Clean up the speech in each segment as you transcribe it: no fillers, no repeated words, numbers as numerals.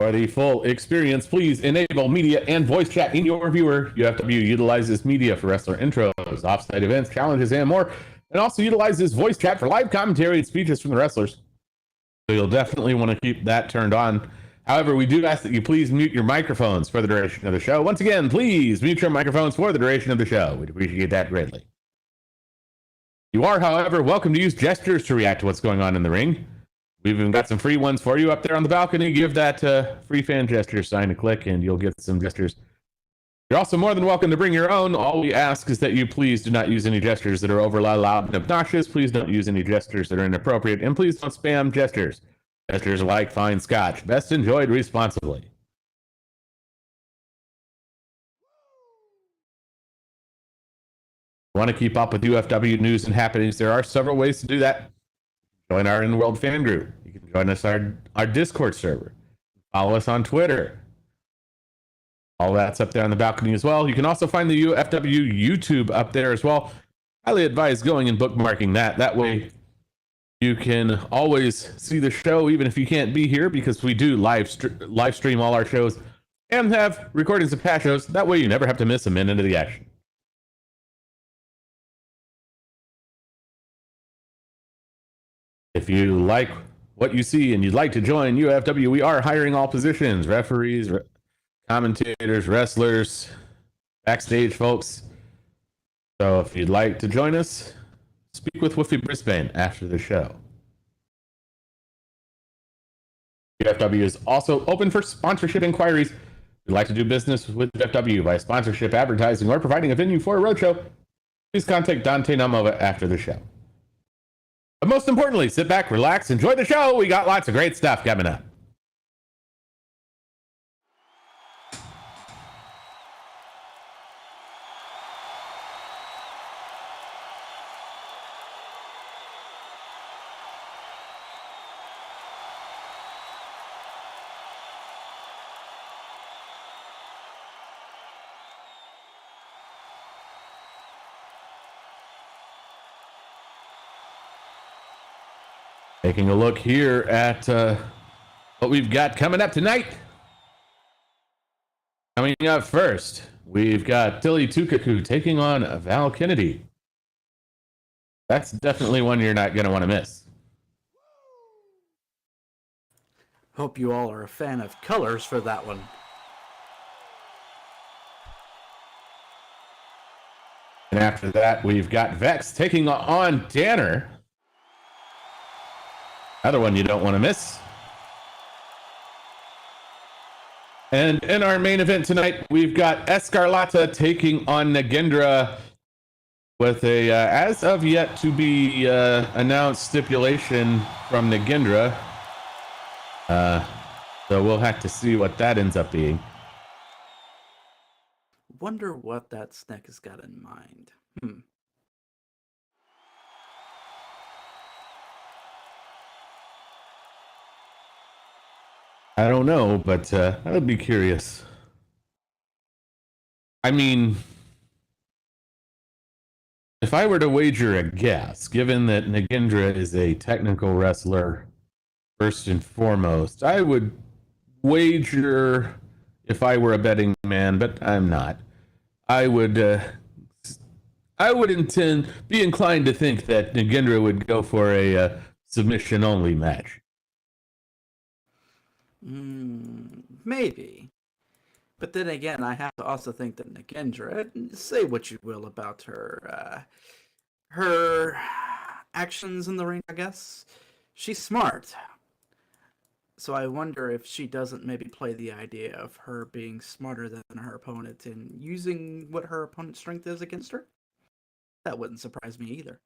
For the full experience, please enable media and voice chat in your viewer. UFW utilizes media for wrestler intros, offsite events, challenges, and more, and also utilizes voice chat for live commentary and speeches from the wrestlers. So you'll definitely want to keep that turned on. However, we do ask that you please mute your microphones for the duration of the show. Once again, please mute your microphones for the duration of the show. We'd appreciate that greatly. You are, however, welcome to use gestures to react to what's going on in the ring. We've even got some free ones for you up there on the balcony. Give that free fan gesture sign a click and you'll get some gestures. You're also more than welcome to bring your own. All we ask is that you please do not use any gestures that are overly loud and obnoxious. Please don't use any gestures that are inappropriate. And please don't spam gestures. Gestures like fine scotch. Best enjoyed responsibly. Want to keep up with UFW news and happenings? There are several ways to do that. Join our in-world fan group. You can join us our Discord server. Follow us on Twitter. All that's up there on the balcony as well. You can also find the UFW YouTube up there as well. Highly advise going and bookmarking that. That way you can always see the show even if you can't be here, because we do live stream all our shows and have recordings of past shows. That way you never have to miss a minute of the action. If you like what you see and you'd like to join UFW, we are hiring all positions: referees, commentators, wrestlers, backstage folks. So if you'd like to join us, speak with Woofy Brisbane after the show. UFW is also open for sponsorship inquiries. If you'd like to do business with UFW by sponsorship, advertising, or providing a venue for a roadshow, please contact Dante Namova after the show. But most importantly, sit back, relax, enjoy the show. We got lots of great stuff coming up. Taking a look here at what we've got coming up tonight. Coming up first, we've got Tilly Tukaku taking on Val Kennedy. That's definitely one you're not going to want to miss. Hope you all are a fan of colors for that one. And after that, we've got Vex taking on Danner. Another one you don't want to miss. And in our main event tonight, we've got Escarlata taking on Nagendra with a, as of yet to be announced stipulation from Nagendra. So we'll have to see what that ends up being. Wonder what that snack has got in mind. I don't know, but I would be curious. I mean, if I were to wager a guess, given that Nagendra is a technical wrestler first and foremost, I would wager, if I were a betting man, but I'm not, I would be inclined to think that Nagendra would go for a submission-only match. Maybe. But then again, I have to also think that Nagendra, say what you will about her actions in the ring, I guess. She's smart. So I wonder if she doesn't maybe play the idea of her being smarter than her opponent and using what her opponent's strength is against her. That wouldn't surprise me either.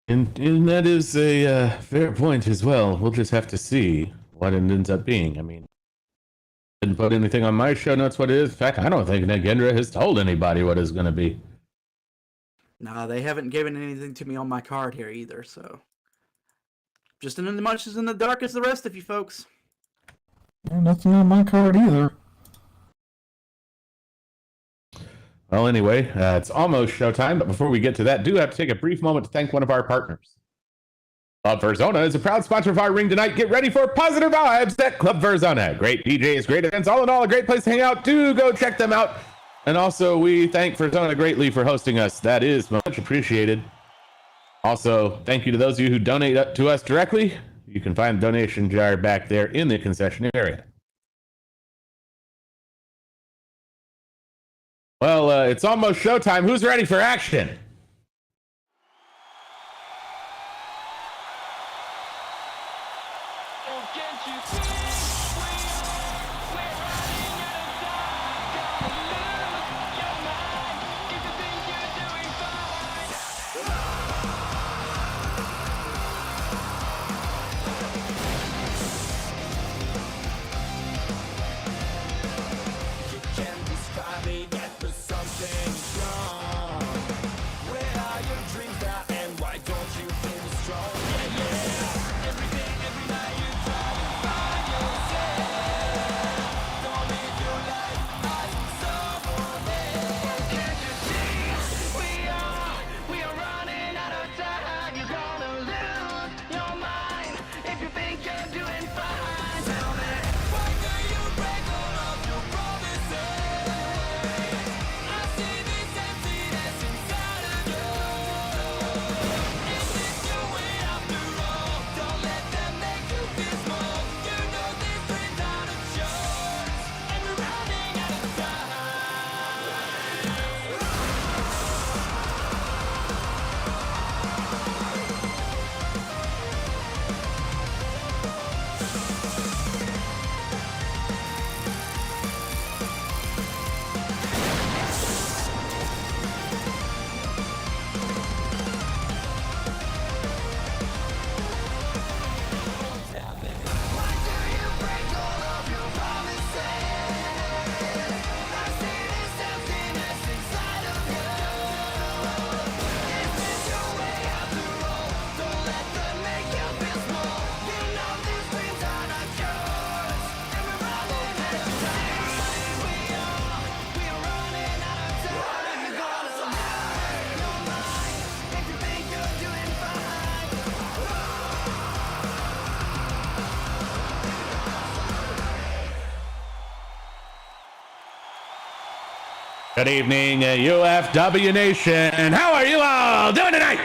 And that is a fair point as well. We'll just have to see what it ends up being. I mean, didn't put anything on my show notes what it is. In fact, I don't think Nagendra has told anybody what it's going to be. No, they haven't given anything to me on my card here either, so. Just in as much as in the dark as the rest of you folks. Nothing on my card either. Well, anyway, it's almost showtime, but before we get to that, do have to take a brief moment to thank one of our partners. Club Verzona is a proud sponsor of our ring tonight. Get ready for positive vibes at Club Verzona. Great DJs, great events, all in all, a great place to hang out. Do go check them out. And also, we thank Verzona greatly for hosting us. That is much appreciated. Also, thank you to those of you who donate to us directly. You can find the donation jar back there in the concession area. Well, it's almost showtime. Who's ready for action? Good evening, UFW Nation. How are you all doing tonight?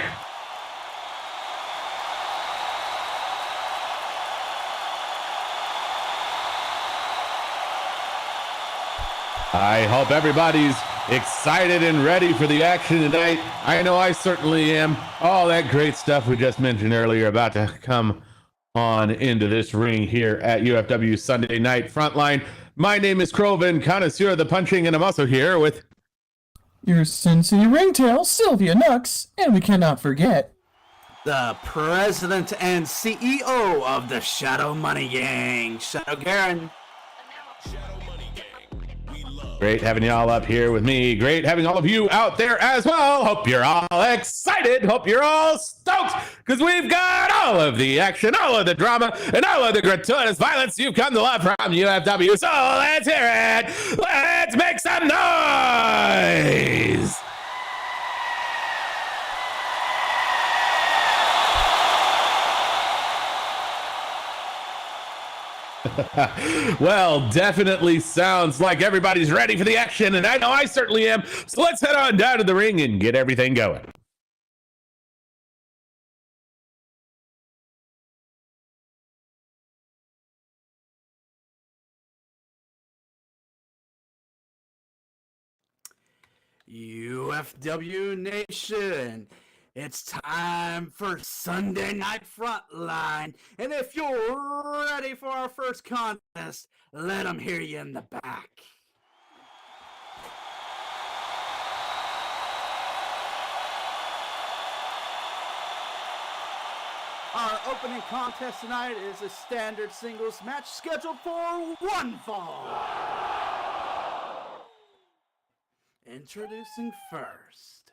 I hope everybody's excited and ready for the action tonight. I know I certainly am. All that great stuff we just mentioned earlier about to come on into this ring here at UFW Sunday Night Frontline. My name is Croven, connoisseur of the punching, and I'm also here with your Sin City Ringtail, Sylvia Nux, and we cannot forget the president and CEO of the Shadow Money Gang, Shadow Garen. Great having y'all up here with me. Great having all of you out there as well. Hope you're all excited. Hope you're all stoked because we've got all of the action, all of the drama, and all of the gratuitous violence you've come to love from UFW. So let's hear it. Let's make some noise. Well, definitely sounds like everybody's ready for the action, and I know I certainly am. So let's head on down to the ring and get everything going. UFW Nation, it's time for Sunday Night Frontline, and if you're ready for our first contest, let them hear you in the back. Our opening contest tonight is a standard singles match scheduled for one fall. Introducing first,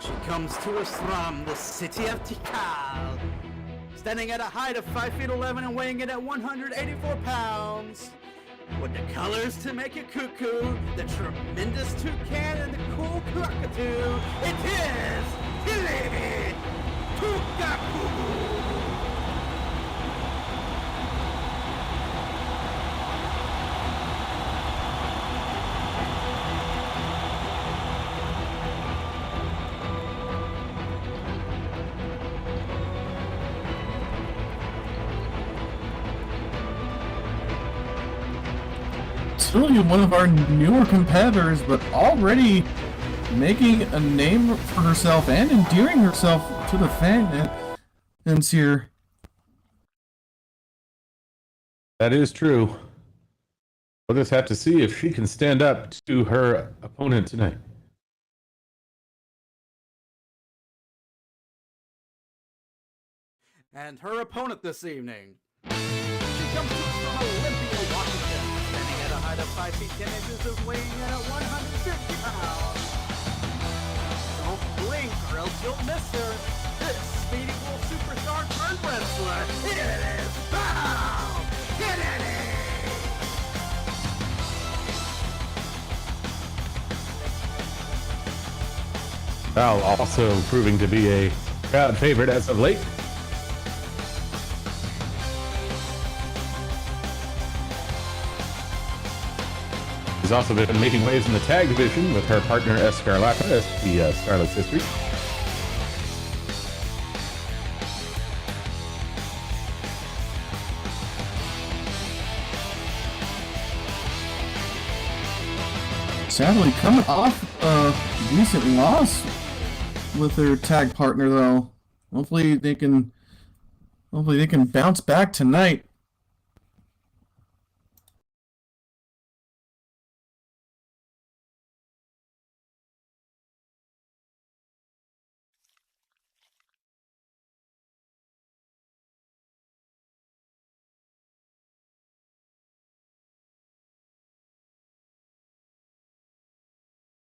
she comes to us from the city of Tikal. Standing at a height of 5 feet 11 and weighing in at 184 pounds. With the colors to make it cuckoo, the tremendous toucan and the cool cockatoo, it is Tilly Tukaku! Really one of our newer competitors, but already making a name for herself and endearing herself to the fans here. That is true. We'll just have to see if she can stand up to her opponent tonight. And her opponent this evening. She comes to us from Olympia, Washington, standing at a height of 5 feet 10 inches and weighing in at 150 pounds. Don't blink or else you'll miss her. This speedy little superstar turned wrestler. It is Val Kennedy! Val also proving to be a crowd favorite as of late. She's also been making waves in the tag division with her partner Escarlata as the Scarlet Sisters. Sadly, coming off a decent loss with their tag partner, though. Hopefully they can bounce back tonight.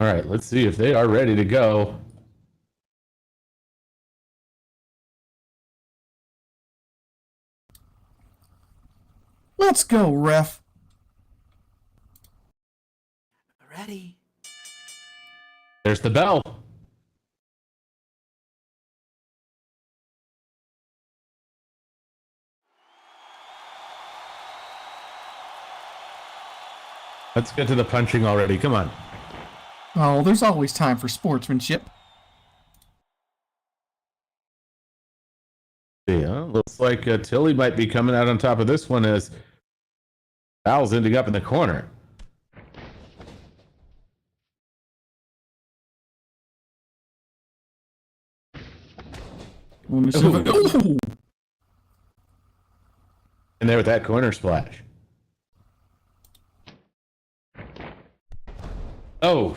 All right, let's see if they are ready to go. Let's go, ref. Ready. There's the bell. Let's get to the punching already. Come on. Oh, there's always time for sportsmanship. Yeah, looks like Tilly might be coming out on top of this one as Val's ending up in the corner. Ooh. And there with that corner splash. Oh,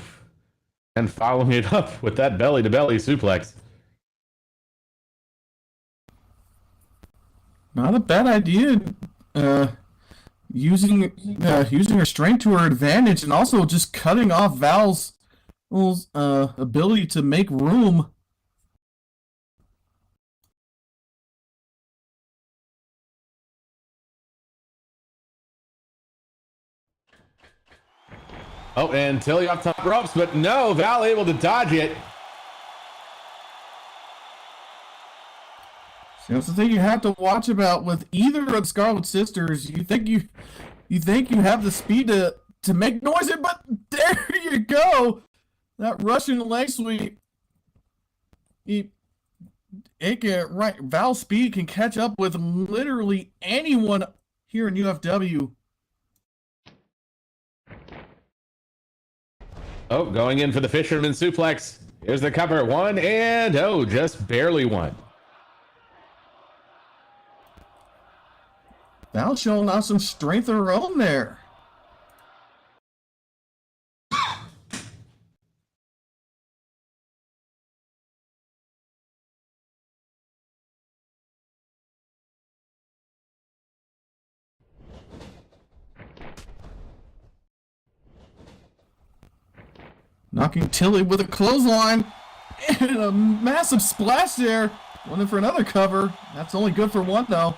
and following it up with that belly-to-belly suplex. Not a bad idea. Using her strength to her advantage, and also just cutting off Val's ability to make room. Oh, and Tilly off top ropes, but no, Val able to dodge it. So that's the thing you have to watch about with either of the Scarlet Sisters. You think you have the speed to make noise, but there you go. That Russian leg sweep. Val's speed can catch up with literally anyone here in UFW. Oh, going in for the fisherman suplex. Here's the cover. One and just barely one. Val showing off some strength of her own there. Knocking Tilly with a clothesline and a massive splash there. Going in for another cover. That's only good for one, though.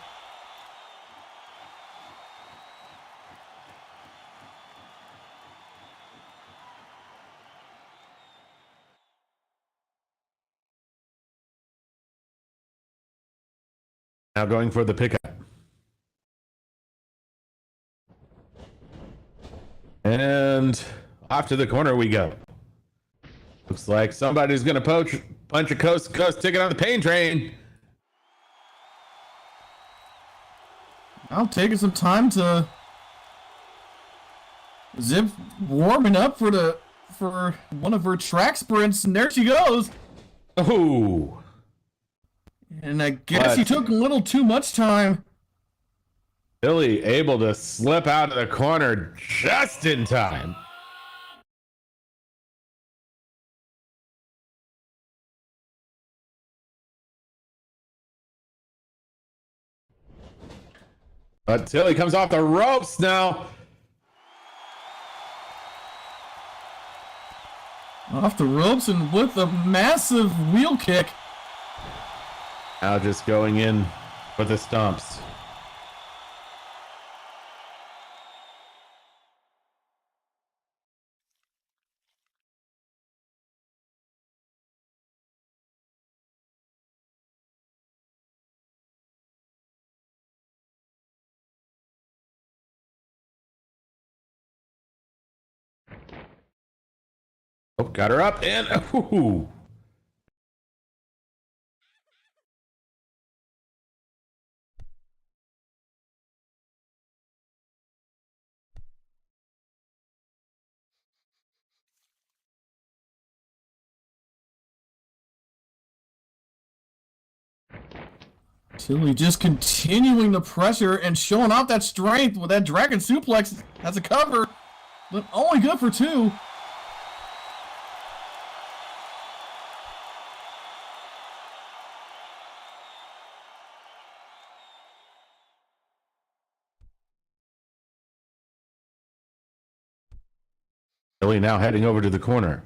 Now going for the pickup. And off to the corner we go. Looks like somebody's going to punch a coast-to-coast ticket on the pain train. Now taking some time to Zip warming up for one of her track sprints, and there she goes. Oh. And I guess he took a little too much time. Billy able to slip out of the corner just in time. But Tilly comes off the ropes now. Off the ropes and with a massive wheel kick. Now just going in for the stumps. Oh, got her up and ooh. Tilly just continuing the pressure and showing off that strength with that dragon suplex as a cover, but only good for two. Billy now heading over to the corner.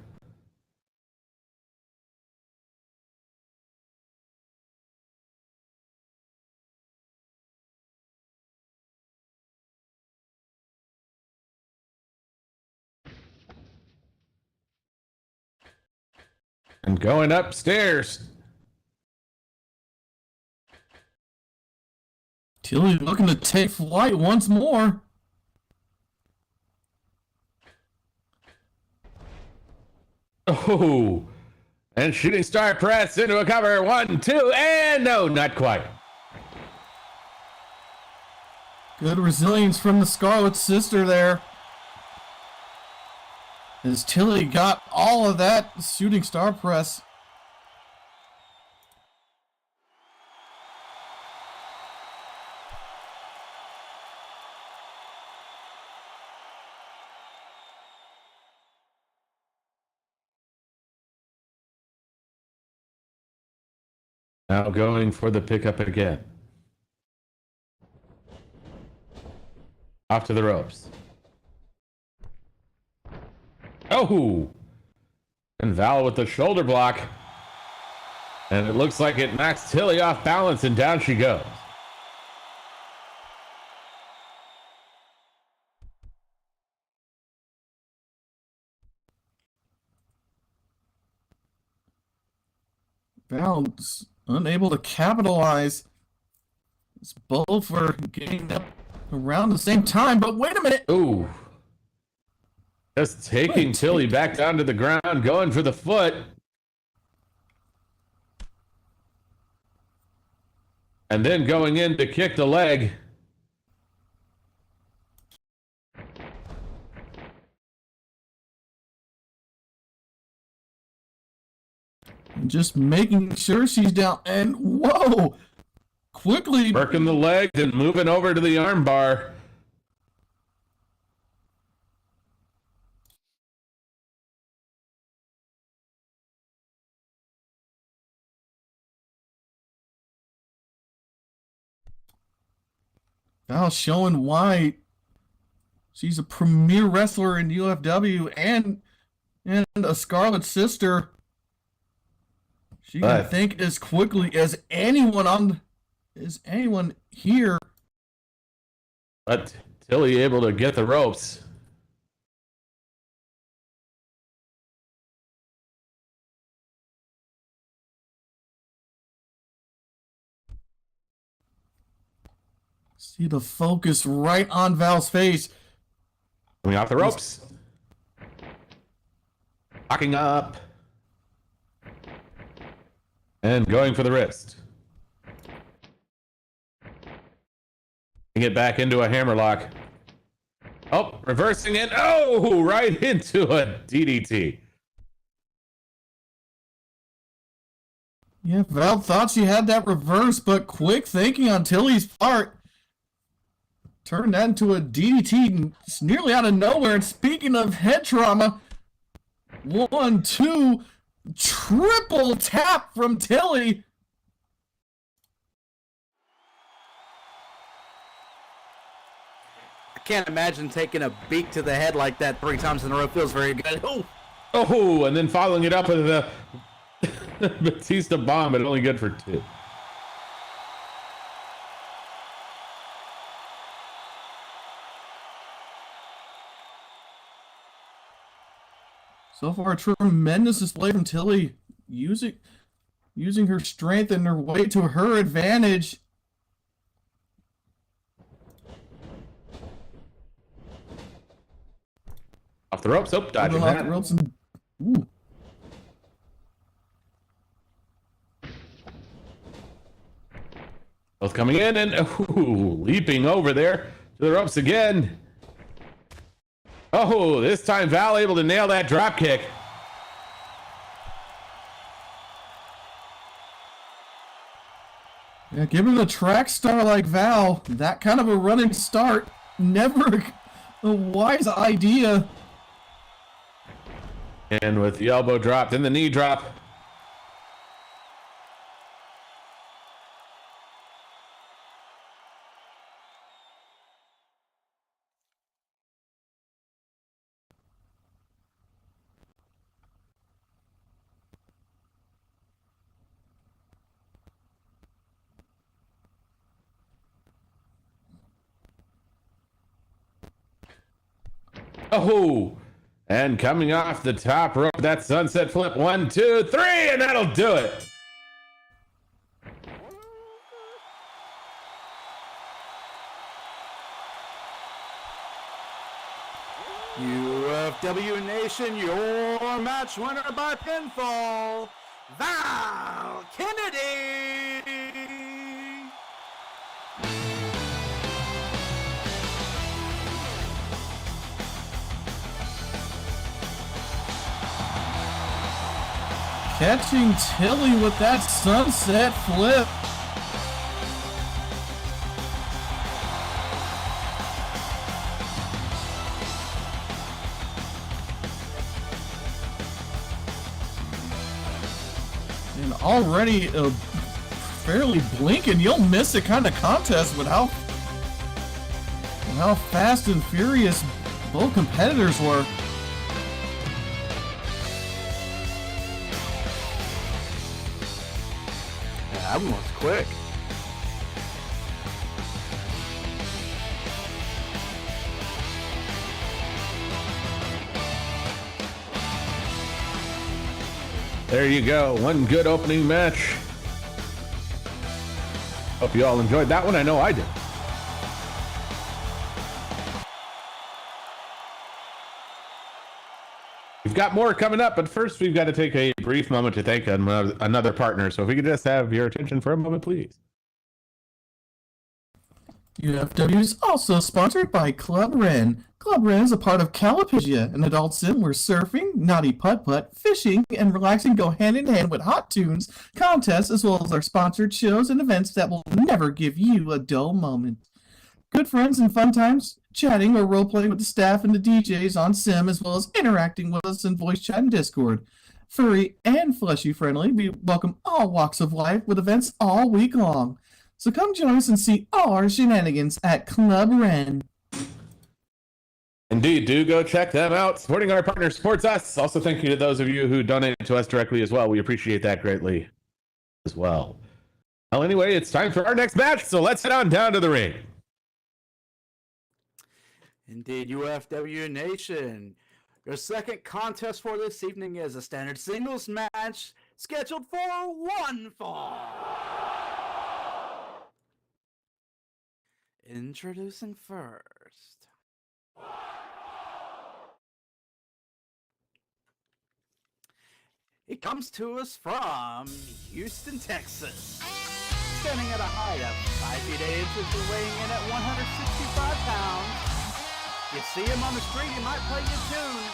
And going upstairs. Tilly looking to take flight once more. Oh, and shooting star press into a cover. 1, 2, and no, not quite. Good resilience from the Scarlet Sister there. As Tilly got all of that shooting star press. Now going for the pickup again. Off to the ropes. Oh! And Val with the shoulder block. And it looks like it knocks Tilly off balance and down she goes. Val's unable to capitalize. It's both for getting up around the same time, but wait a minute! Ooh. Just taking Tilly back down to the ground, going for the foot. And then going in to kick the leg. Just making sure she's down, and whoa! Quickly Working the leg and moving over to the arm bar. Val showing why she's a premier wrestler in UFW and a Scarlet Sister. She can think as quickly as anyone here. But Tilly able to get the ropes. See the focus right on Val's face. Coming off the ropes. Locking up. And going for the wrist. Get back into a hammerlock. Oh, reversing it. Oh, right into a DDT. Yeah, Val thought she had that reverse, but quick thinking on Tilly's part turned that into a DDT nearly out of nowhere. And speaking of head trauma, 1, 2, triple tap from Tilly. I can't imagine taking a beat to the head like that 3 times in a row. Feels very good. Oh, and then following it up with the Batista bomb, but only good for 2. So far, a tremendous display from Tilly, using her strength and her weight to her advantage. Off the ropes. Oh, dodging off that. the ropes and, ooh. Both coming in and leaping over there to the ropes again. Oh, this time Val able to nail that drop kick. Yeah, given a track star like Val, that kind of a running start, never a wise idea. And with the elbow drop, then the knee drop. Oh, and coming off the top rope, that sunset flip. 1, 2, 3, and that'll do it. UFW Nation, your match winner by pinfall, Val Kennedy. Catching Tilly with that sunset flip. And already a fairly blink and you'll miss it kind of contest with how fast and furious both competitors were. That one was quick. There you go. One good opening match. Hope you all enjoyed that one. I know I did. We've got more coming up, but first we've got to take a brief moment to thank another partner. So if we could just have your attention for a moment, please. UFW is also sponsored by Club Ren. Club Ren is a part of Calipigia, an adult sim where surfing, naughty putt-putt, fishing, and relaxing go hand in hand with hot tunes, contests, as well as our sponsored shows and events that will never give you a dull moment. Good friends and fun times, chatting or role-playing with the staff and the DJs on Sim, as well as interacting with us in voice chat and Discord. Furry and fleshy friendly, we welcome all walks of life with events all week long. So come join us and see all our shenanigans at Club Ren. Indeed, do go check them out. Supporting our partner supports us. Also, thank you to those of you who donate to us directly as well. We appreciate that greatly as well. Well, anyway, it's time for our next match, so let's head on down to the ring. Indeed, UFW Nation. Your second contest for this evening is a standard singles match scheduled for one fall. Introducing first. He comes to us from Houston, Texas. Standing at a height of 5 feet 8 inches and weighing in at 165 pounds. You see him on the street, he might play you a tune.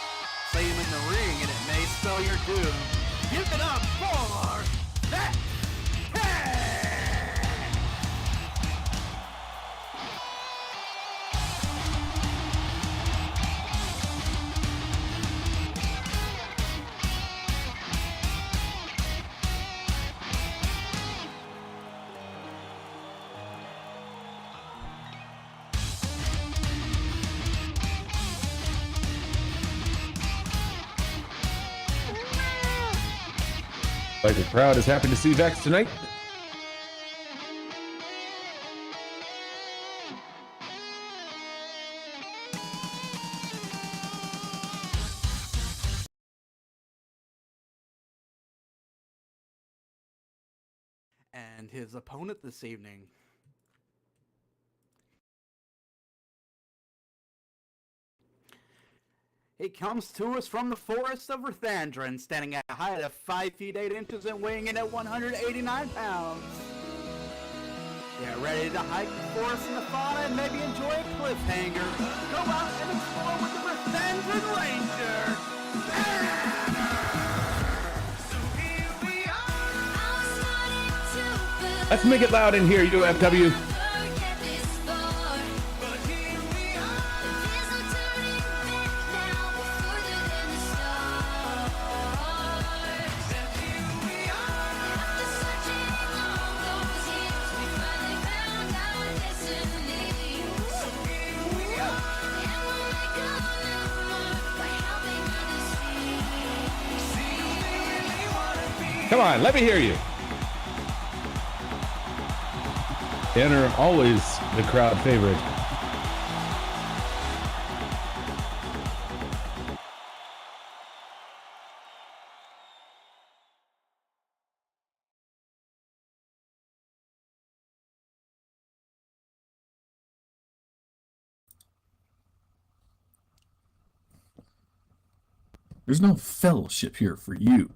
See him in the ring and it may spell your doom. Give it up for that head! Like the crowd is happy to see Vex tonight. And his opponent this evening. He comes to us from the forest of Ruthandran, standing at a height of 5 feet 8 inches and weighing in at 189 pounds. Get ready to hike the forest and the fauna and maybe enjoy a cliffhanger. Go out and explore with the Ruthandran Ranger, Banner! Let's make it loud in here, UFW. Come on, let me hear you. Banner, always the crowd favorite. There's no fellowship here for you.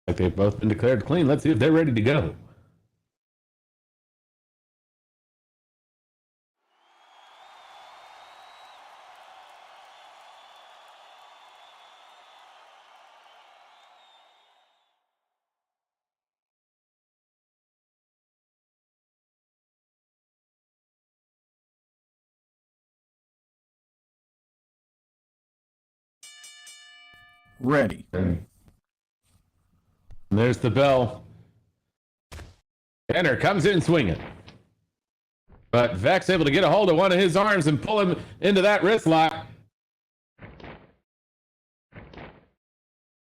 Like they've both been declared clean. Let's see if they're ready to go. Ready. And there's the bell. Banner comes in swinging. But Vex able to get a hold of one of his arms and pull him into that wrist lock.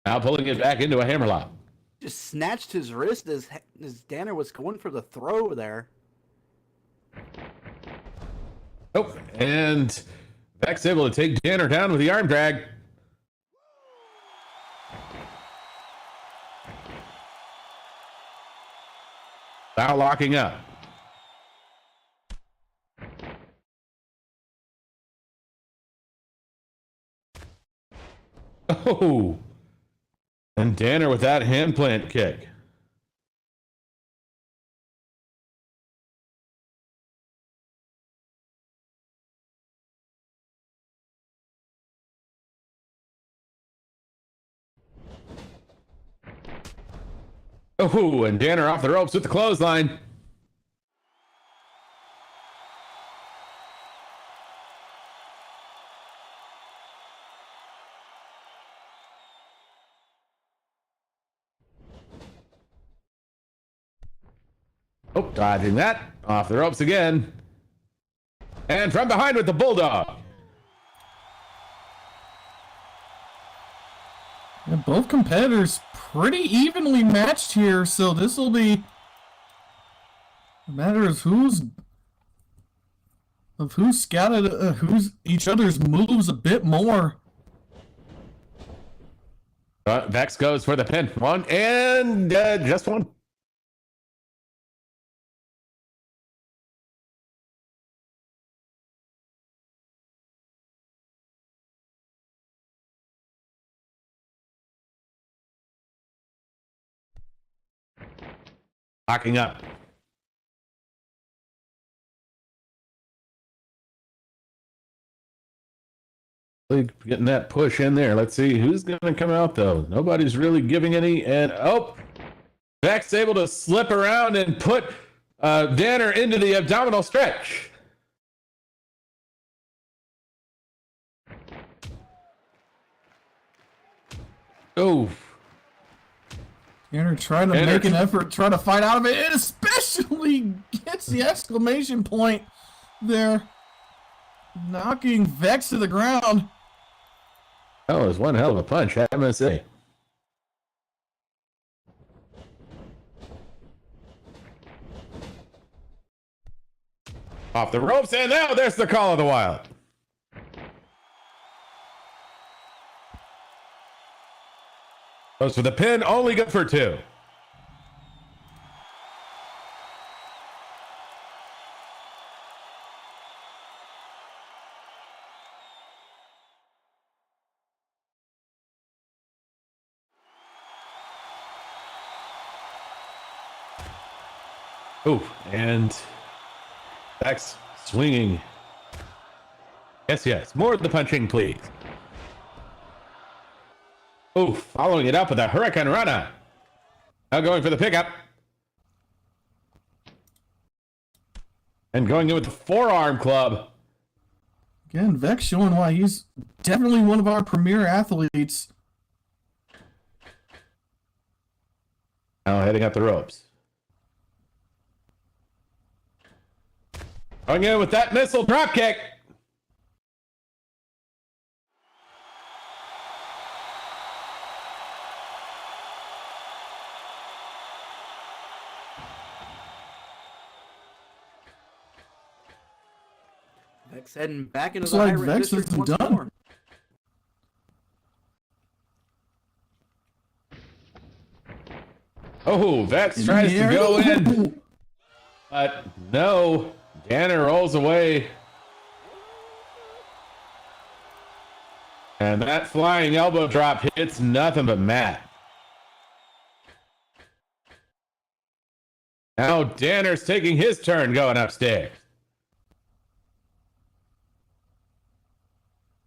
Now pulling it back into a hammerlock. Just snatched his wrist as Danner was going for the throw there. Oh, and Vex able to take Danner down with the arm drag. Now locking up. Oh, and Danner with that hand plant kick. Oh, and Danner off the ropes with the clothesline. Oh, dodging that. Off the ropes again. And from behind with the Bulldog. Yeah, both competitors pretty evenly matched here, so this will be a matter of who's scouted who's each other's moves a bit more. Vex goes for the pin. One and just one. Locking up. Getting that push in there. Let's see who's going to come out, though. Nobody's really giving any. And, oh, Vex able to slip around and put Danner into the abdominal stretch. Oh. Danner trying to make an effort, trying to fight out of it, and especially gets the exclamation point there, knocking Vex to the ground. That was one hell of a punch, I must say. Off the ropes, and now there's the call of the Wild. Goes for the pin, only good for two. Oh, and Vex swinging. Yes, more of the punching, please. Oh, following it up with a Hurricane Rana. Now going for the pickup. And going in with the forearm club. Again, Vex showing why he's definitely one of our premier athletes. Now heading up the ropes. Going in with that missile drop kick. Vex heading back into Looks the like high-risk Vex district isn't once done. more. Oh, Vex tries to go in. But no, Danner rolls away. And that flying elbow drop hits nothing but mat. Now Danner's taking his turn going upstairs.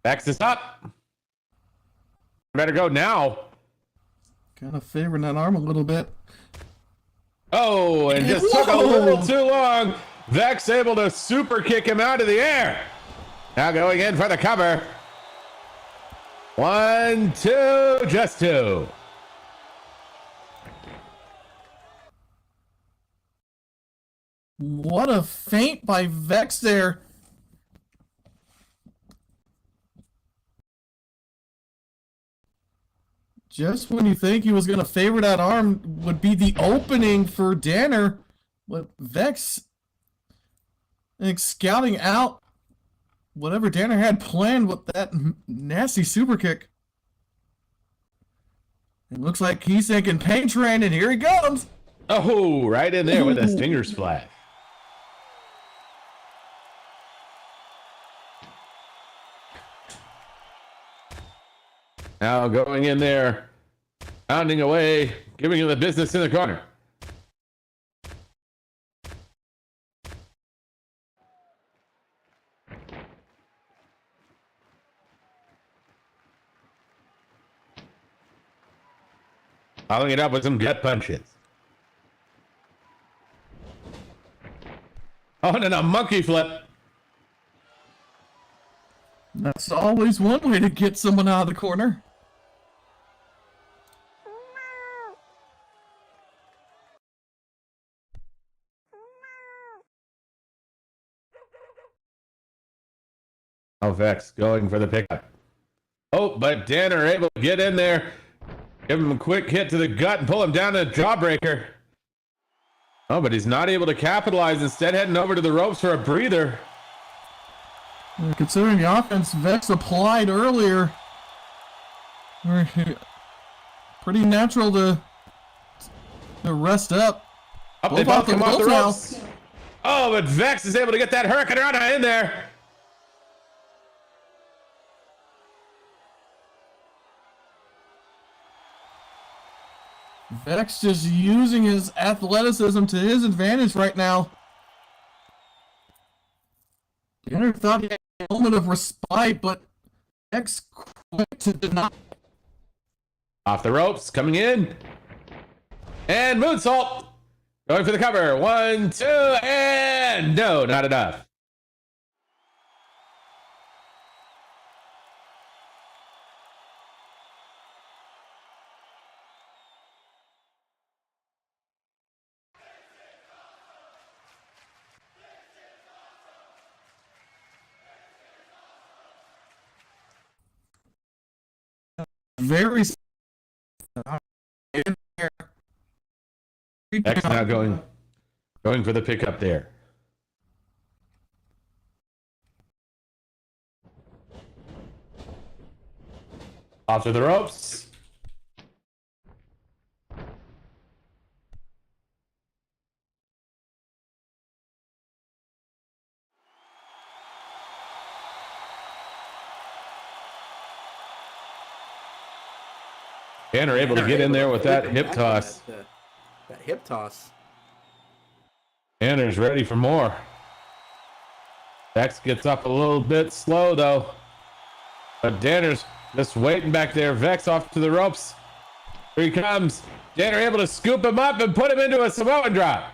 Vex is up. Better go now. Kind of favoring that arm a little bit. Oh, and just took a little too long. Vex able to super kick him out of the air. Now going in for the cover. 1, 2, just two. What a feint by Vex there. Just when you think he was going to favor that arm would be the opening for Danner, with Vex, I think, scouting out whatever Danner had planned with that nasty super kick. It looks like he's thinking paint train, and here he comes. Oh, right in there with a stinger splash. Now going in there, pounding away, giving him the business in the corner. Following it up with some gut punches. Oh, and then a monkey flip. That's always one way to get someone out of the corner. Now Vex going for the pickup. Oh, but Danner able to get in there. Give him a quick hit to the gut and pull him down to the jawbreaker. Oh, but he's not able to capitalize. Instead, heading over to the ropes for a breather. Considering the offense Vex applied earlier, pretty natural to rest up. Up, they both come off the now. ropes. Oh, but Vex is able to get that Hurricane Rana in there. Vex just using his athleticism to his advantage right now. Danner thought he had a moment of respite, but Vex quick to deny. Off the ropes, coming in. And moonsault. Going for the cover. 1, 2, and no, not enough. Very X now going for the pickup there. Off to the ropes. Danner able to get in there with that hip toss. That hip toss. Danner's ready for more. Vex gets up a little bit slow though. But Danner's just waiting back there. Vex off to the ropes. Here he comes. Danner able to scoop him up and put him into a Samoan drop.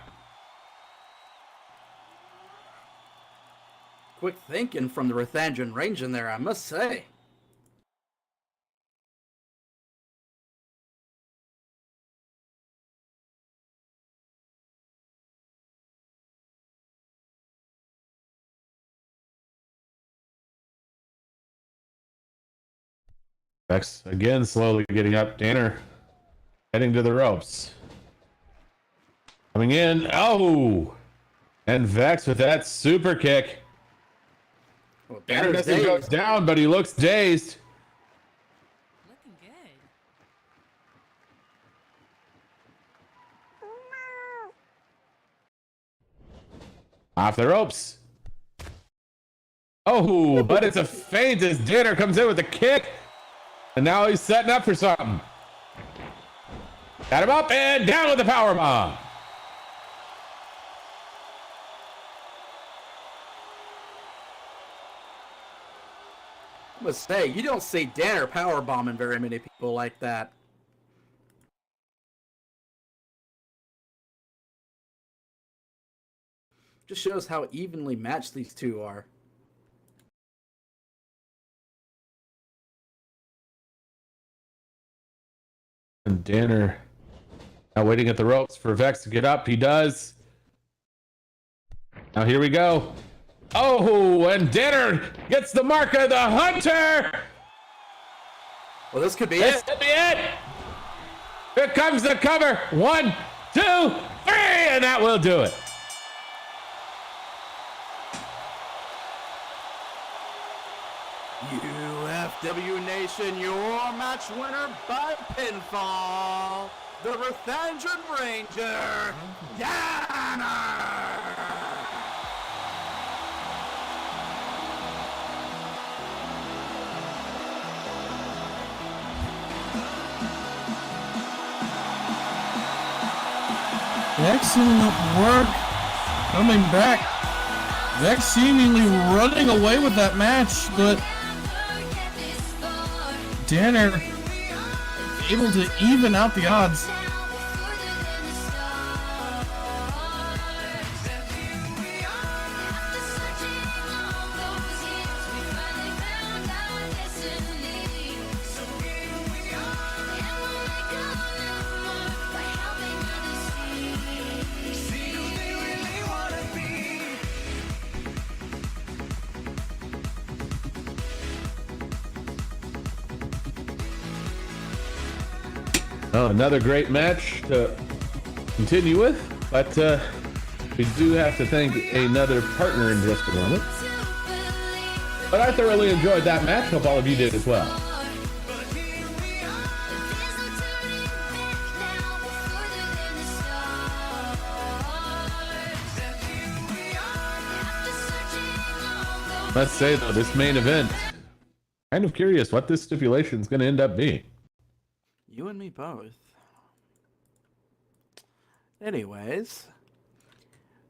Quick thinking from the Rathandran range in there, I must say. Vex again slowly getting up. Danner heading to the ropes. Coming in. Oh! And Vex with that super kick. Well, Danner doesn't go down, but he looks dazed. Looking good. Off the ropes. Oh, but it's a feint as Danner comes in with a kick. And now he's setting up for something. Got him up and down with the powerbomb. I must say, you don't see Danner powerbombing very many people like that. Just shows how evenly matched these two are. And Danner now waiting at the ropes for Vex to get up. He does. Now here we go. Oh, and Danner gets the mark of the Hunter. Well, this could be This it. could be it. Here comes the cover. 1, 2, 3, and that will do it. UFW Nation, your match winner by pinfall, the Rathandran Ranger, Danner! excellent work coming back. Vex seemingly running away with that match, but Danner able to even out the odds. Well, another great match to continue with, but we do have to thank another partner in just a moment. But I thoroughly enjoyed that match. Hope all of you did as well. Let's say though, this main event, kind of curious what this stipulation is going to end up being. You and me both. Anyways,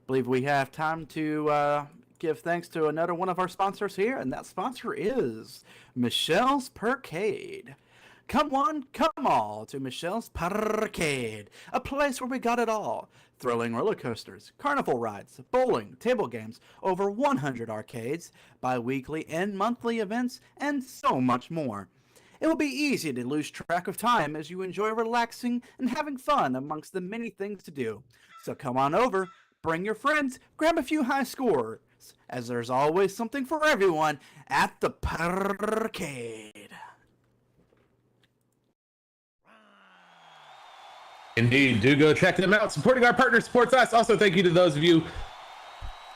believe we have time to give thanks to another one of our sponsors here, and that sponsor is Michelle's Percade. Come one, come all to Michelle's Percade, a place where we got it all. Thrilling roller coasters, carnival rides, bowling, table games, over 100 arcades, bi-weekly and monthly events, and so much more. It will be easy to lose track of time as you enjoy relaxing and having fun amongst the many things to do. So come on over, bring your friends, grab a few high scores, as there's always something for everyone at the Percade. Indeed, do go check them out. Supporting our partner supports us. Also, thank you to those of you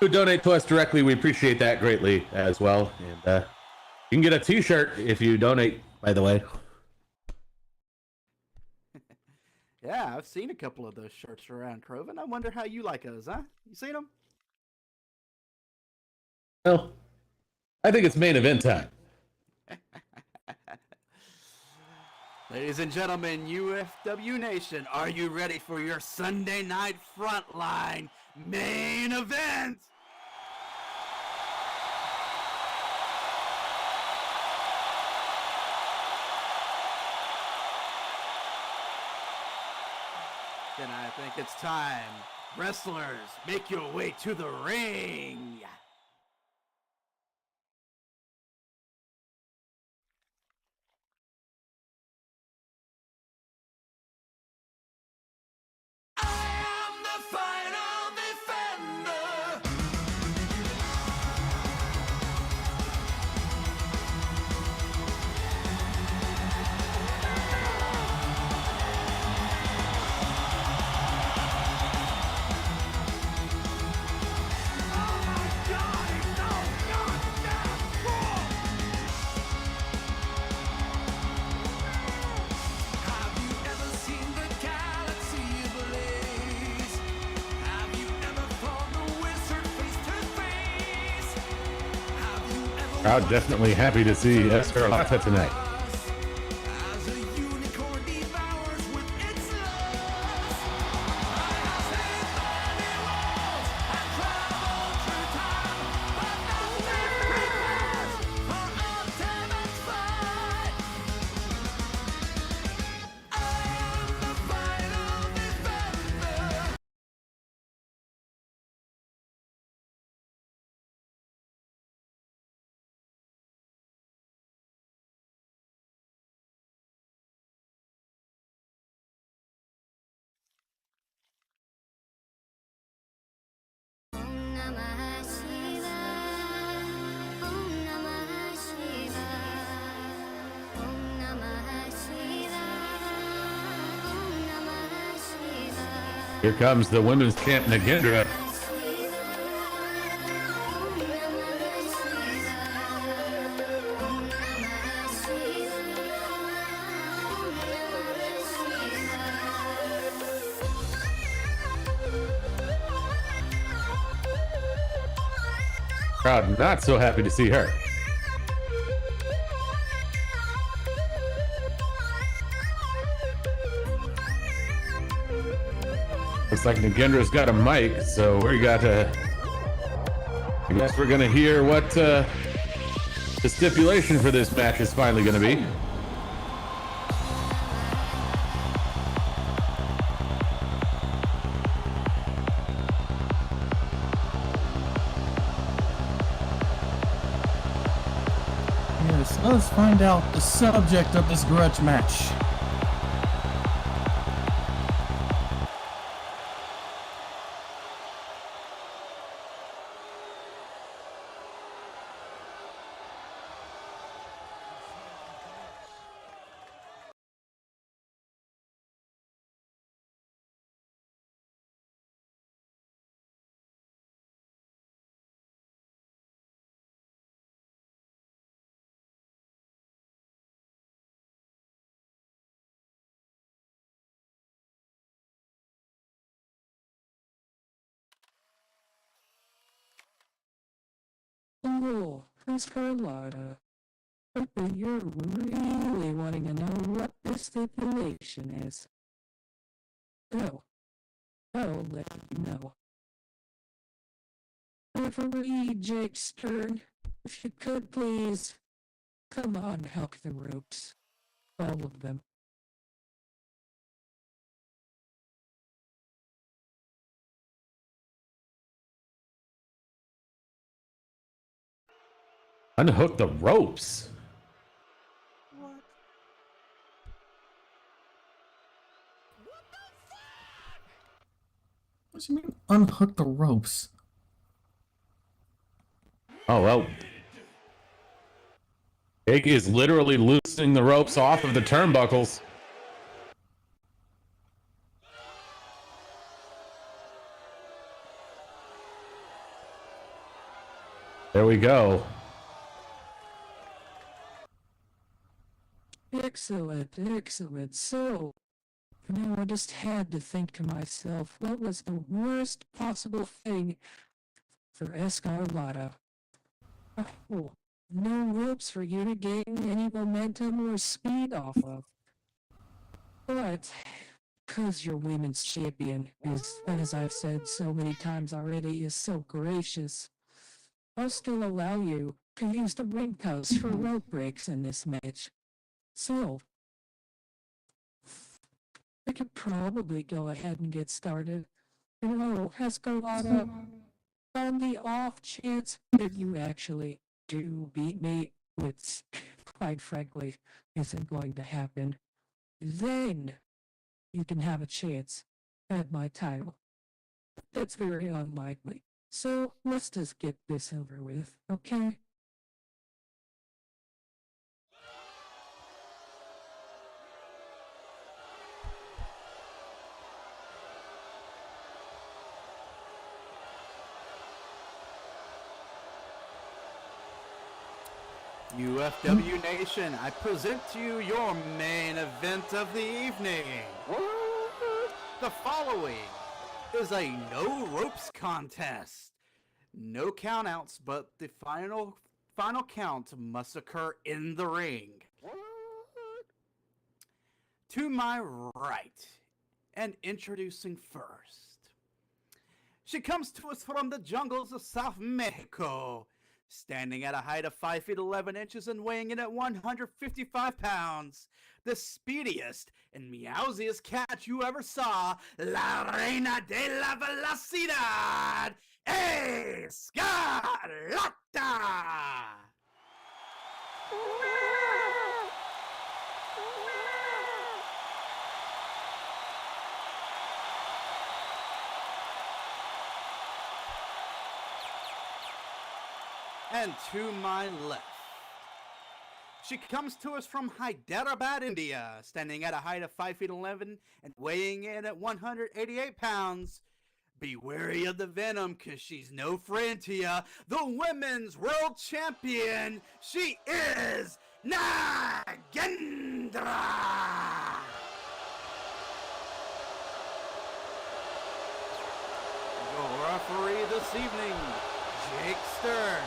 who donate to us directly. We appreciate that greatly as well. And you can get a t-shirt if you donate, by the way. Yeah, I've seen a couple of those shirts around Croven. I wonder how you like those, huh? You seen them? Well, I think it's main event time. Ladies and gentlemen, UFW Nation, are you ready for your Sunday night Frontline main event? Then I think it's time. Wrestlers, make your way to the ring. Crowd definitely happy to see Escarlata tonight. Here comes the women's champ, Nagendra. Crowd not so happy to see her. Looks like Nagendra's got a mic, so we got to. I guess we're gonna hear what the stipulation for this match is finally gonna be. Yes, let's find out the subject of this grudge match. Oh, Escarlata. I bet you're really wanting to know what this stipulation is. So, I'll let you know. Referee Jake Stern, if you could please, come on, hook the ropes. All of them. Unhook the ropes. What do you mean unhook the ropes? Oh, well. Jake is literally loosening the ropes off of the turnbuckles. There we go. Excellent, excellent. So, now I just had to think to myself, what was the worst possible thing for Escarlata? Oh, no ropes for you to gain any momentum or speed off of. But, because your women's champion is, as I've said so many times already, is so gracious, I'll still allow you to use the ring post for rope breaks in this match. So, I could probably go ahead and get started. Oh, Escarlata, on the off chance that you actually do beat me, which, quite frankly, isn't going to happen, then you can have a chance at my title. That's very unlikely. So, let's just get this over with, okay? UFW Nation, I present to you your main event of the evening. The following is a no ropes contest. No countouts, but the final count must occur in the ring. To my right, and introducing first, she comes to us from the jungles of South Mexico, standing at a height of 5 feet 11 inches and weighing in at 155 pounds, the speediest and meowsiest cat you ever saw, La Reina de la Velocidad, Escarlata! And to my left, she comes to us from Hyderabad, India, standing at a height of 5 feet 11 and weighing in at 188 pounds. Be wary of the venom, cause she's no friend to ya. The women's world champion, she is Nagendra! Your referee this evening, Jake Stern.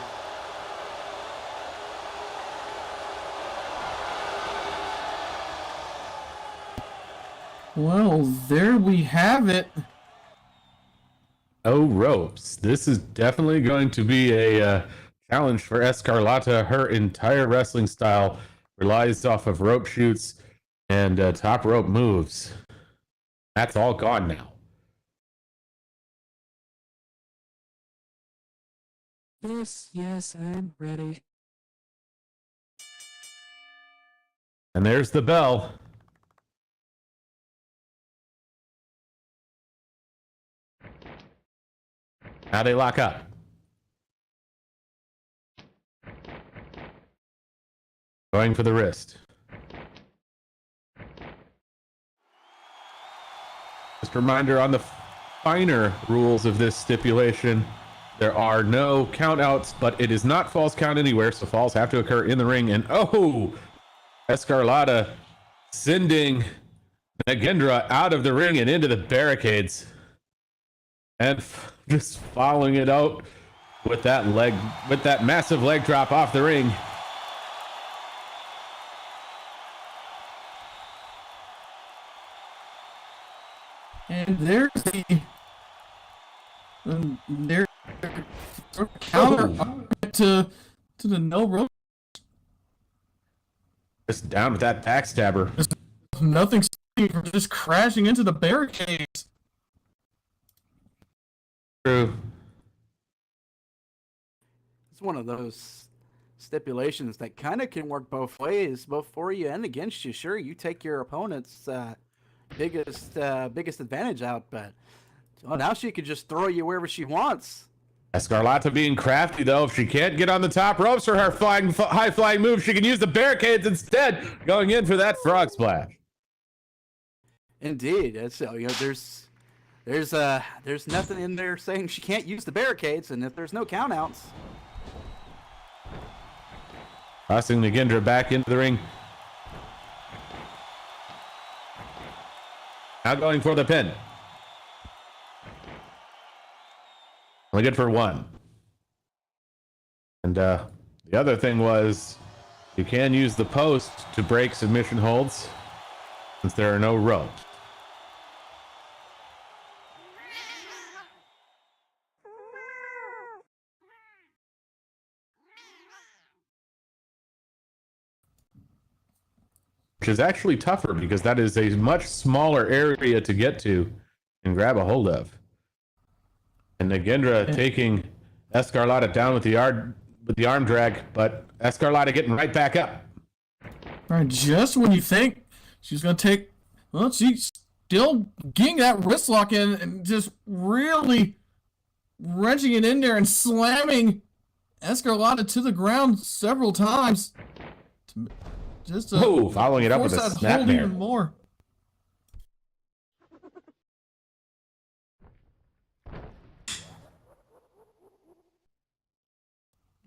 Well, there we have it. Oh, ropes. This is definitely going to be a challenge for Escarlata. Her entire wrestling style relies off of rope shoots and top rope moves. That's all gone now. Yes, I'm ready. And there's the bell. Now they lock up. Going for the wrist. Just a reminder on the finer rules of this stipulation, there are no countouts, but it is not false count anywhere, so falls have to occur in the ring. And oh, Escarlata sending Nagendra out of the ring and into the barricades. And just following it out with that massive leg drop off the ring. And there's their counter to the no rope. Just down with that backstabber. Nothing from just crashing into the barricades. True. It's one of those stipulations that kind of can work both ways, both for you and against you. Sure, you take your opponent's biggest advantage out, but now she could just throw you wherever she wants. Escarlata being crafty, though. If she can't get on the top ropes for her high-flying move, she can use the barricades instead, going in for that frog splash. Indeed. It's, there's nothing in there saying she can't use the barricades, and if there's no countouts. Tossing Nagendra back into the ring. Now going for the pin. Only good for one. And the other thing was you can use the post to break submission holds since there are no ropes. Which is actually tougher because that is a much smaller area to get to and grab a hold of. And Nagendra taking Escarlata down with the arm drag, but Escarlata getting right back up. All right, just when you think she's going to take, well, she's still getting that wrist lock in and just really wrenching it in there and slamming Escarlata to the ground several times. Just following it up with a snapmare. Even more.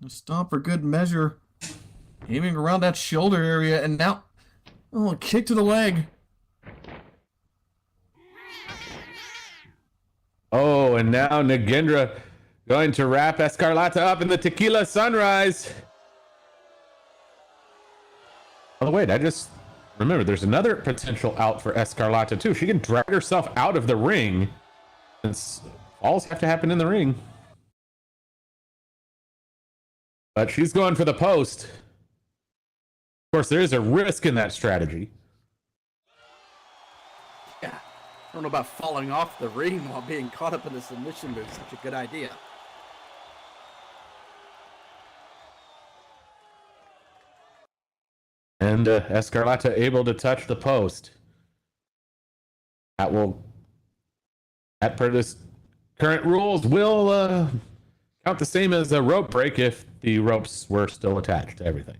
A stomp for good measure. Aiming around that shoulder area, and now, a kick to the leg. Oh, and now Nagendra going to wrap Escarlata up in the Tequila Sunrise. Oh, wait, I just remember there's another potential out for Escarlata, too. She can drag herself out of the ring. Falls have to happen in the ring. But she's going for the post. Of course, there is a risk in that strategy. Yeah. I don't know about falling off the ring while being caught up in a submission move. Such a good idea. And Escarlata able to touch the post. That will, at per this current rules, will count the same as a rope break if the ropes were still attached to everything.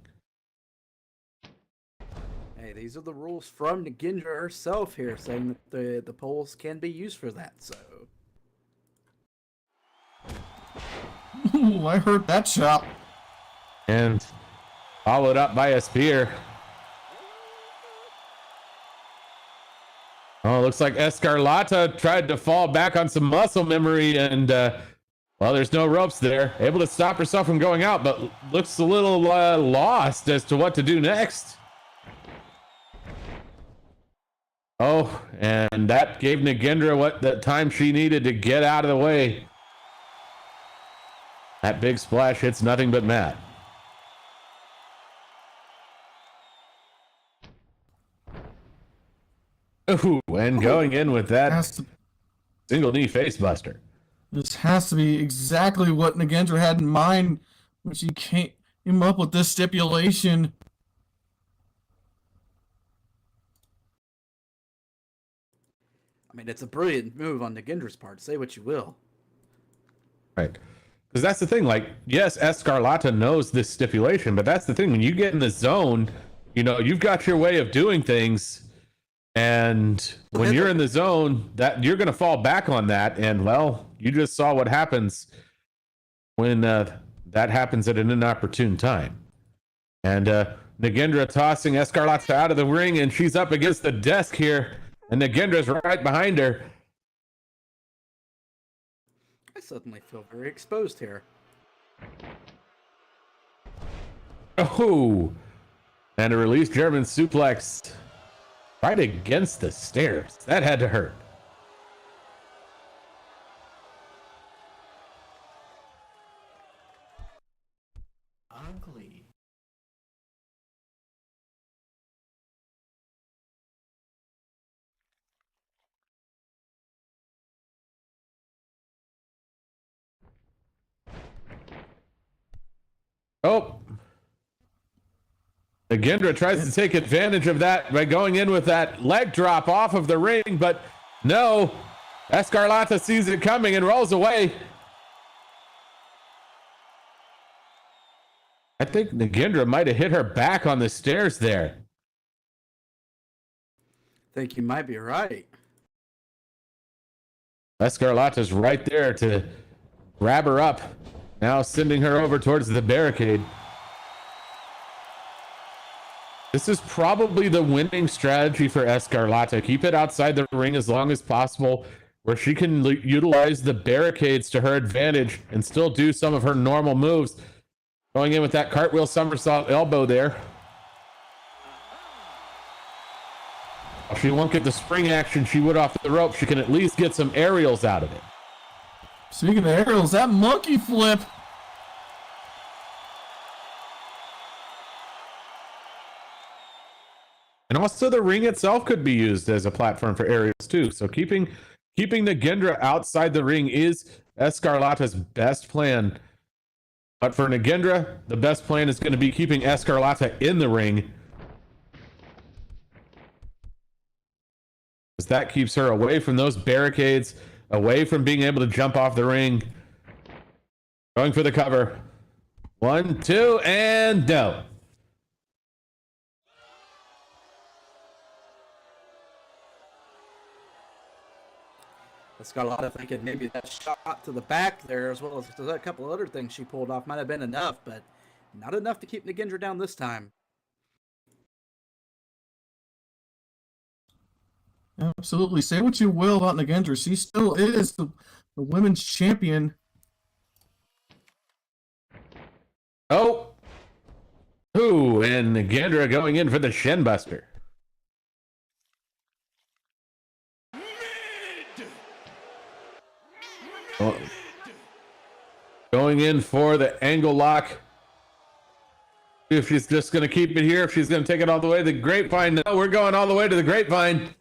Hey, these are the rules from Nagendra herself here, saying that the poles can be used for that. So. Ooh, I heard that shot. And followed up by a spear. Oh, looks like Escarlata tried to fall back on some muscle memory, and well, there's no ropes there. Able to stop herself from going out, but looks a little lost as to what to do next. Oh, and that gave Nagendra what the time she needed to get out of the way. That big splash hits nothing but mat. Ooh, and going in with that single knee face buster. This has to be exactly what Nagendra had in mind when she came up with this stipulation. I mean, it's a brilliant move on Nagendra's part. Say what you will. Right. Because that's the thing. Like, yes, Escarlata knows this stipulation, but that's the thing. When you get in the zone, you know, you've got your way of doing things. And when you're in the zone, that you're going to fall back on that. And, well, you just saw what happens when that happens at an inopportune time. And Nagendra tossing Escarlata out of the ring, and she's up against the desk here. And Nagendra's right behind her. I suddenly feel very exposed here. Oh, and a release German suplex right against the stairs. That had to hurt. Ugly. Oh. Nagendra tries to take advantage of that by going in with that leg drop off of the ring, but no. Escarlata sees it coming and rolls away. I think Nagendra might have hit her back on the stairs there. Think you might be right. Escarlata's right there to grab her up, now sending her over towards the barricade. This is probably the winning strategy for Escarlata. Keep it outside the ring as long as possible, where she can utilize the barricades to her advantage and still do some of her normal moves. Going in with that cartwheel somersault elbow there. If she won't get the spring action she would off the rope, she can at least get some aerials out of it. Speaking of aerials, that monkey flip. And also the ring itself could be used as a platform for aerials too. So keeping Nagendra outside the ring is Escarlata's best plan. But for Nagendra, the best plan is going to be keeping Escarlata in the ring, because that keeps her away from those barricades, away from being able to jump off the ring. Going for the cover. 1, 2, and no. Escarlata thinking maybe that shot to the back there, as well as a couple other things she pulled off, might have been enough, but not enough to keep Nagendra down this time. Absolutely. Say what you will about Nagendra. She still is the women's champion. Oh. Ooh, and Nagendra going in for the shin buster. Oh. Going in for the angle lock. If she's just going to keep it here, if she's going to take it all the way to the grapevine. No, we're going all the way to the grapevine.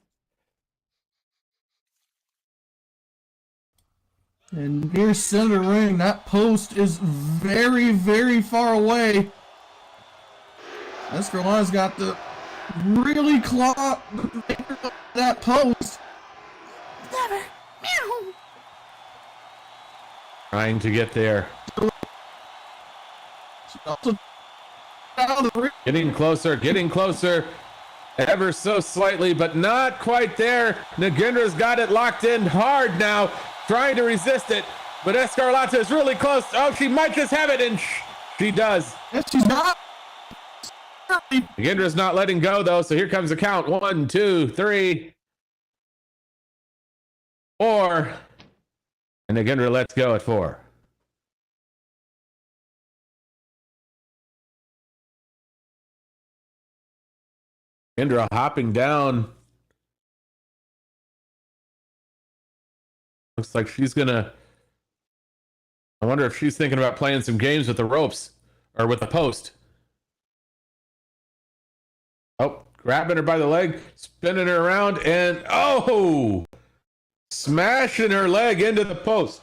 And near center ring, that post is very, very far away. Escarlata's got to really claw that post. Never. Meow. Trying to get there. Getting closer. Ever so slightly, but not quite there. Nagendra's got it locked in hard now, trying to resist it. But Escarlata is really close. Oh, she might just have it, and she does. Yes, she's not. Nagendra's not letting go, though, so here comes the count. 1, 2, 3, 4. And Nagendra lets go at 4. Nagendra hopping down. Looks like she's gonna... I wonder if she's thinking about playing some games with the ropes or with the post. Oh, grabbing her by the leg, spinning her around, and oh! Smashing her leg into the post.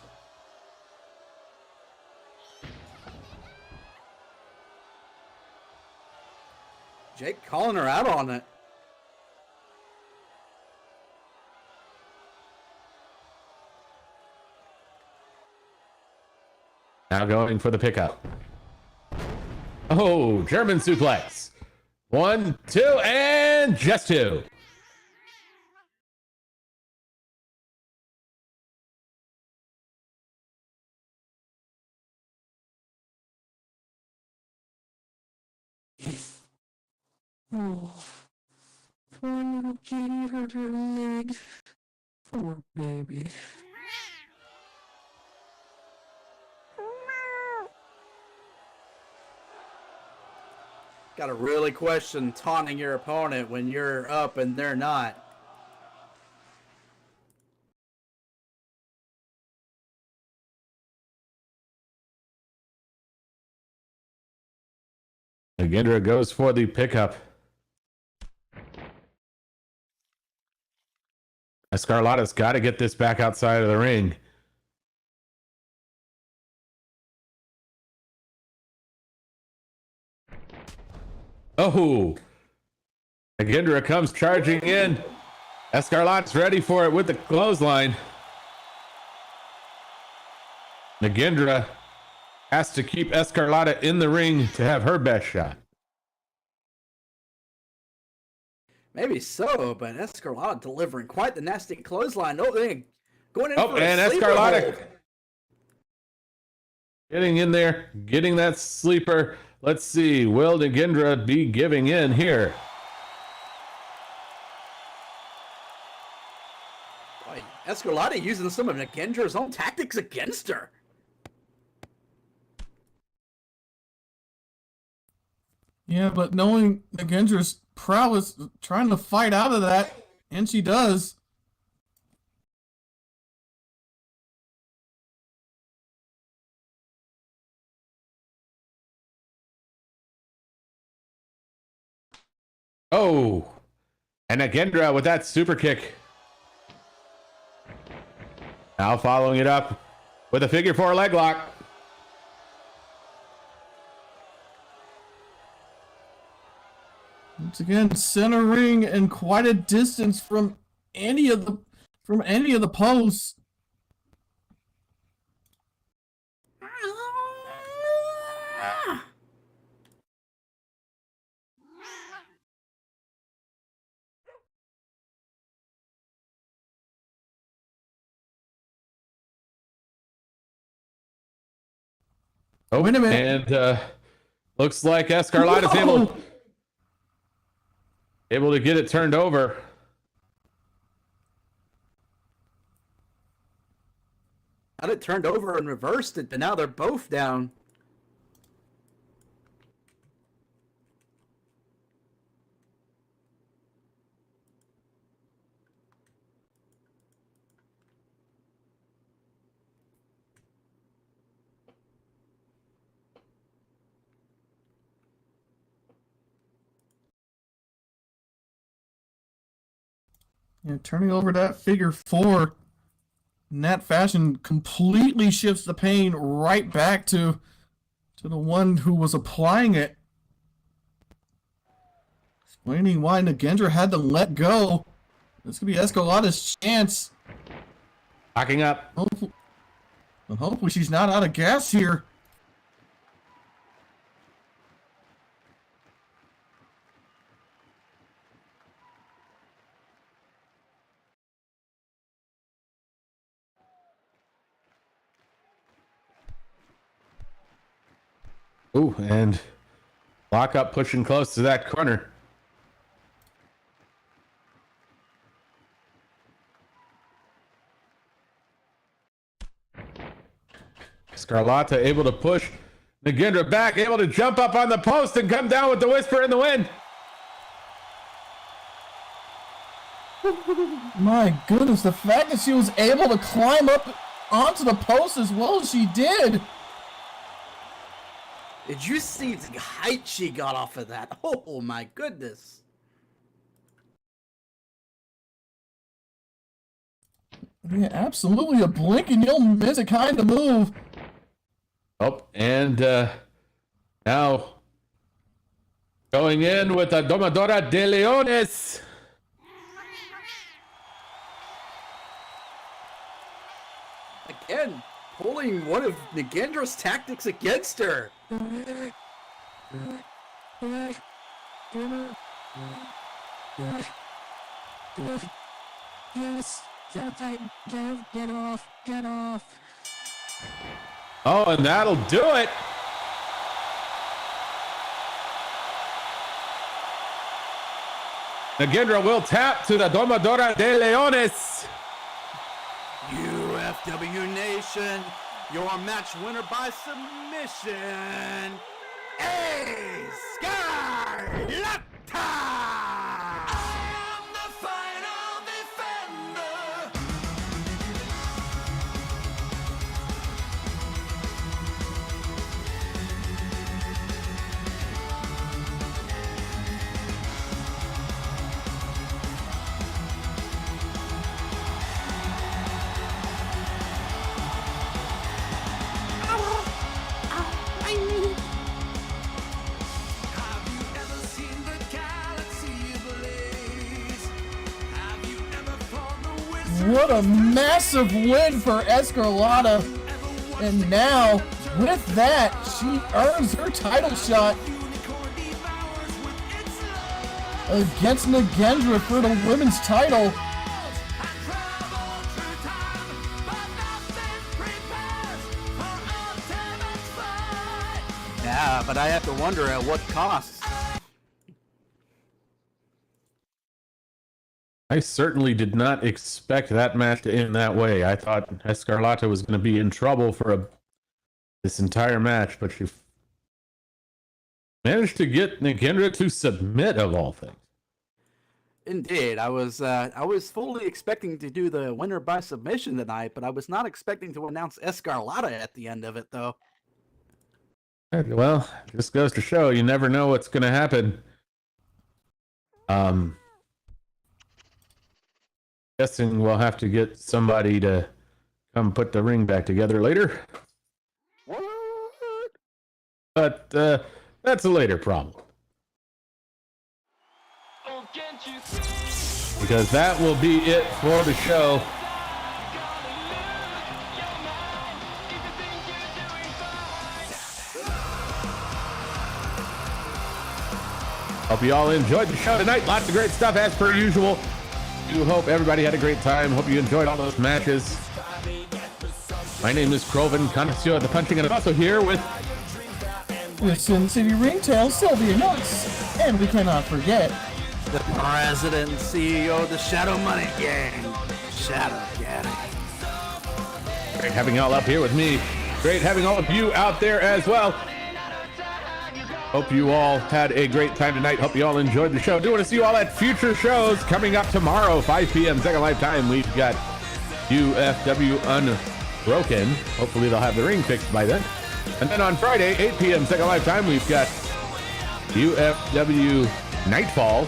Jake calling her out on it. Now going for the pickup. Oh, German suplex. 1, 2, and just 2. Oh, poor little kitty hurt her leg. Poor baby. Gotta really question taunting your opponent when you're up and they're not. Nagendra goes for the pickup. Escarlata's got to get this back outside of the ring. Oh, Nagendra comes charging in. Escarlata's ready for it with the clothesline. Nagendra has to keep Escarlata in the ring to have her best shot. Maybe so, but Escarlata delivering quite the nasty clothesline. Oh, they going in for and a sleeper Escarlata hold. getting in there, getting that sleeper. Let's see, will Nagendra be giving in here? Boy, Escarlata using some of Nagendra's own tactics against her. Yeah, but knowing Nagendra's prowess, trying to fight out of that, and she does. Oh, and Nagendra with that super kick. Now following it up with a figure four leg lock. Once again, center ring and quite a distance from any of the posts. Oh, Wait a minute. And looks like Escarlata's able to get it turned over. Had it turned over and reversed it, but now they're both down. Yeah, turning over that figure four in that fashion completely shifts the pain right back to the one who was applying it. Explaining why Nagendra had to let go. This could be Escarlata's chance. Locking up. Hopefully she's not out of gas here. Ooh, and lock up pushing close to that corner. Escarlata able to push Nagendra back, able to jump up on the post and come down with the whisper in the wind. My goodness, the fact that she was able to climb up onto the post as well as she did. Did you see the height she got off of that? Oh my goodness. Yeah, absolutely a blink and you'll miss it kind of move. Oh, and now going in with a Domadora de Leones. Again, pulling one of Nagendra's tactics against her. Yes, get off, get off. Oh, and that'll do it. Nagendra will tap to the Domadora de Leones. UFW Nation, your match winner by submission, What a massive win for Escarlata. And now, with that, she earns her title shot against Nagendra for the women's title. Yeah, but I have to wonder at what cost. I certainly did not expect that match to end that way. I thought Escarlata was going to be in trouble for this entire match, but she managed to get Nagendra to submit, of all things. Indeed, I was fully expecting to do the winner by submission tonight, but I was not expecting to announce Escarlata at the end of it, though. Well, just goes to show you never know what's going to happen. Guessing we'll have to get somebody to come put the ring back together later. What? But that's a later problem. Because that will be it for the show. Hope you all enjoyed the show tonight. Lots of great stuff as per usual. Do hope everybody had a great time. Hope you enjoyed all those matches. My name is Kroven, connoisseur of the punching, and I'm also here with Sin City Ringtail, Sylvia Knox, and we cannot forget The president and CEO of the Shadow Money Gang, Shadow Gang. great having y'all up here with me. Great having all of you out there as well. Hope you all had a great time tonight. Hope you all enjoyed the show. Do want to see you all at future shows coming up tomorrow, 5 p.m. Second Life Time. We've got UFW Unbroken. Hopefully they'll have the ring fixed by then. And then on Friday, 8 p.m. Second Life Time, we've got UFW Nightfall.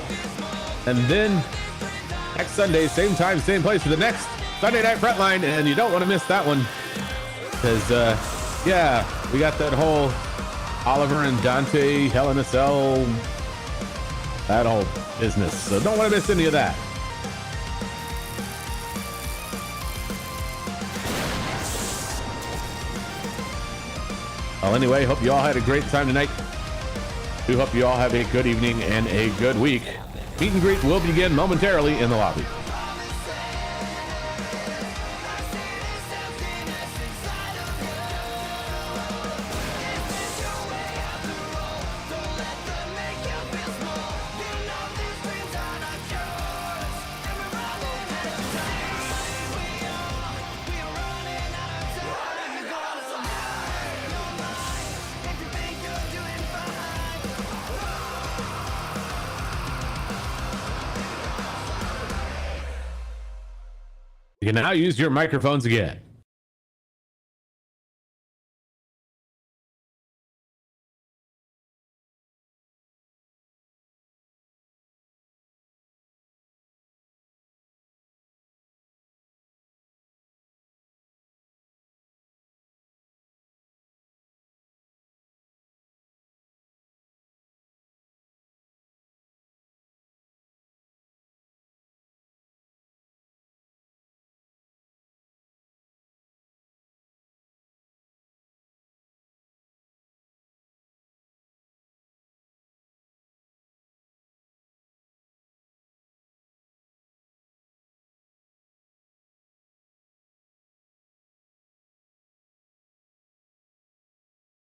And then next Sunday, same time, same place for the next Sunday Night Frontline. And you don't want to miss that one. Because, yeah, we got that whole Oliver and Dante, Hell in a Cell, that whole business. So don't want to miss any of that. Well, anyway, hope you all had a great time tonight. Do hope you all have a good evening and a good week. Meet and greet will begin momentarily in the lobby. You can now use your microphones again.